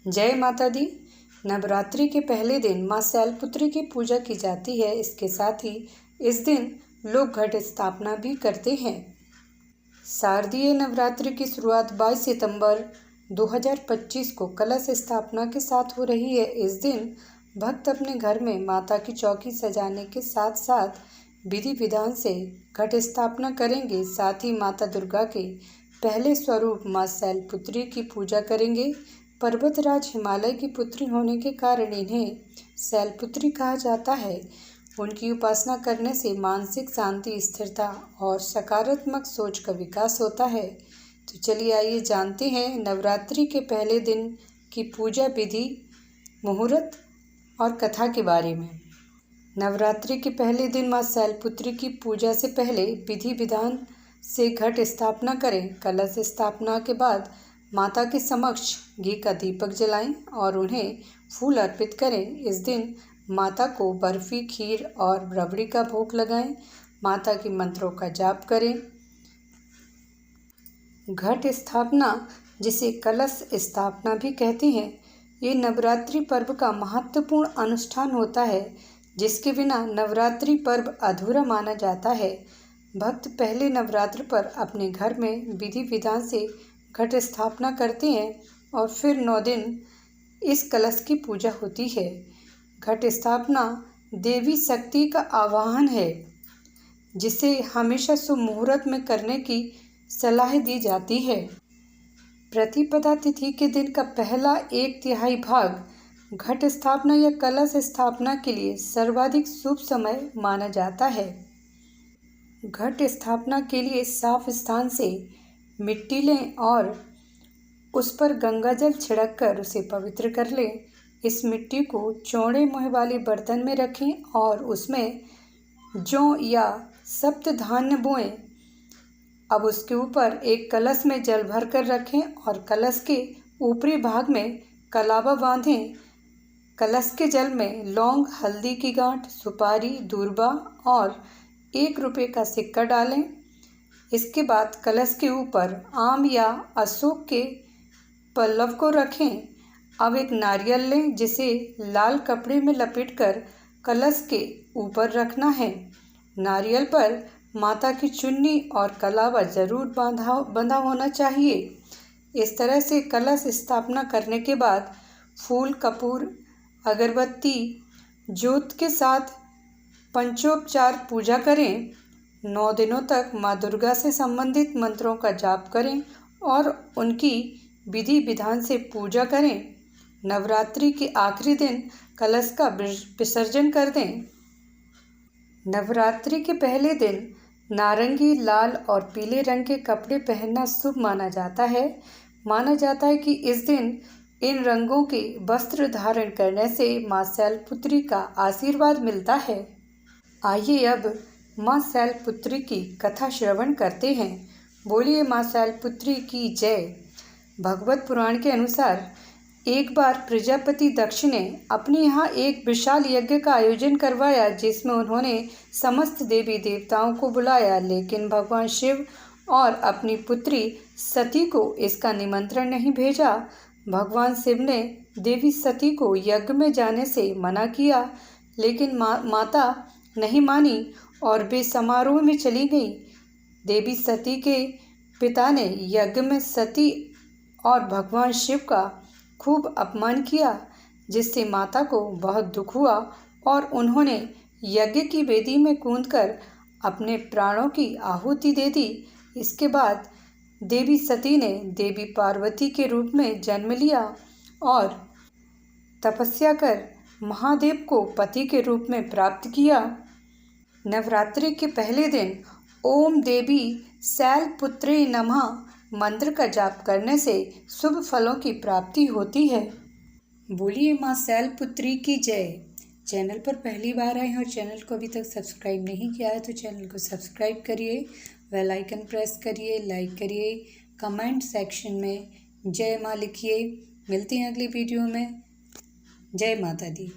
जय माता दी। नवरात्रि के पहले दिन माँ शैलपुत्री की पूजा की जाती है। इसके साथ ही इस दिन लोग घट स्थापना भी करते हैं। शारदीय नवरात्रि की शुरुआत 22 सितंबर 2025 को कलश स्थापना के साथ हो रही है। इस दिन भक्त अपने घर में माता की चौकी सजाने के साथ साथ विधि विधान से घट स्थापना करेंगे। साथ ही माता दुर्गा के पहले स्वरूप माँ शैलपुत्री की पूजा करेंगे। पर्वतराज हिमालय की पुत्री होने के कारण इन्हें शैलपुत्री कहा जाता है। उनकी उपासना करने से मानसिक शांति, स्थिरता और सकारात्मक सोच का विकास होता है। तो चलिए आइए जानते हैं नवरात्रि के पहले दिन की पूजा विधि, मुहूर्त और कथा के बारे में। नवरात्रि के पहले दिन माँ शैलपुत्री की पूजा से पहले विधि विधान से घट स्थापना करें। कलश स्थापना के बाद माता के समक्ष घी का दीपक जलाएं और उन्हें फूल अर्पित करें। इस दिन माता को बर्फी, खीर और रबड़ी का भोग लगाएं। माता के मंत्रों का जाप करें। घट स्थापना, जिसे कलश स्थापना भी कहते हैं, ये नवरात्रि पर्व का महत्वपूर्ण अनुष्ठान होता है, जिसके बिना नवरात्रि पर्व अधूरा माना जाता है। भक्त पहले नवरात्र पर अपने घर में विधि विधान से घट स्थापना करते हैं और फिर 9 दिन इस कलश की पूजा होती है। घट स्थापना देवी शक्ति का आवाहन है, जिसे हमेशा शुभ मुहूर्त में करने की सलाह दी जाती है। प्रतिपदा तिथि के दिन का पहला 1/3 भाग घट स्थापना या कलश स्थापना के लिए सर्वाधिक शुभ समय माना जाता है। घट स्थापना के लिए साफ स्थान से मिट्टी लें और उस पर गंगा जल छिड़क कर उसे पवित्र कर लें। इस मिट्टी को चौड़े मुँह वाले बर्तन में रखें और उसमें जौ या सप्त धान्य बोएं। अब उसके ऊपर एक कलश में जल भर कर रखें और कलश के ऊपरी भाग में कलावा बांधें। कलश के जल में लौंग, हल्दी की गांठ, सुपारी, दूर्बा और 1 रुपये का सिक्का डालें। इसके बाद कलश के ऊपर आम या अशोक के पल्लव को रखें। अब एक नारियल लें, जिसे लाल कपड़े में लपेटकर कलश के ऊपर रखना है। नारियल पर माता की चुन्नी और कलावा जरूर बंधा होना चाहिए। इस तरह से कलश स्थापना करने के बाद फूल, कपूर, अगरबत्ती, ज्योत के साथ पंचोपचार पूजा करें। 9 दिनों तक माँ दुर्गा से संबंधित मंत्रों का जाप करें और उनकी विधि विधान से पूजा करें। नवरात्रि के आखिरी दिन कलश का विसर्जन कर दें। नवरात्रि के पहले दिन नारंगी, लाल और पीले रंग के कपड़े पहनना शुभ माना जाता है। माना जाता है कि इस दिन इन रंगों के वस्त्र धारण करने से माँ शैलपुत्री का आशीर्वाद मिलता है। आइए अब माँ शैलपुत्री की कथा श्रवण करते हैं। बोलिए माँ शैलपुत्री की जय। भगवत पुराण के अनुसार एक बार प्रजापति दक्ष ने अपने यहाँ एक विशाल यज्ञ का आयोजन करवाया, जिसमें उन्होंने समस्त देवी देवताओं को बुलाया, लेकिन भगवान शिव और अपनी पुत्री सती को इसका निमंत्रण नहीं भेजा। भगवान शिव ने देवी सती को यज्ञ में जाने से मना किया, लेकिन माता नहीं मानी और वे समारोह में चली गई। देवी सती के पिता ने यज्ञ में सती और भगवान शिव का खूब अपमान किया, जिससे माता को बहुत दुख हुआ और उन्होंने यज्ञ की वेदी में कूदकर अपने प्राणों की आहुति दे दी। इसके बाद देवी सती ने देवी पार्वती के रूप में जन्म लिया और तपस्या कर महादेव को पति के रूप में प्राप्त किया। नवरात्रि के पहले दिन ओम देवी शैलपुत्रे नमः मंत्र का जाप करने से शुभ फलों की प्राप्ति होती है। बोलिए माँ शैलपुत्री की जय। चैनल पर पहली बार आए हैं और चैनल को अभी तक सब्सक्राइब नहीं किया है तो चैनल को सब्सक्राइब करिए, बेल आइकन प्रेस करिए, लाइक करिए, कमेंट सेक्शन में जय माँ लिखिए। मिलते हैं अगली वीडियो में। जय माता दी।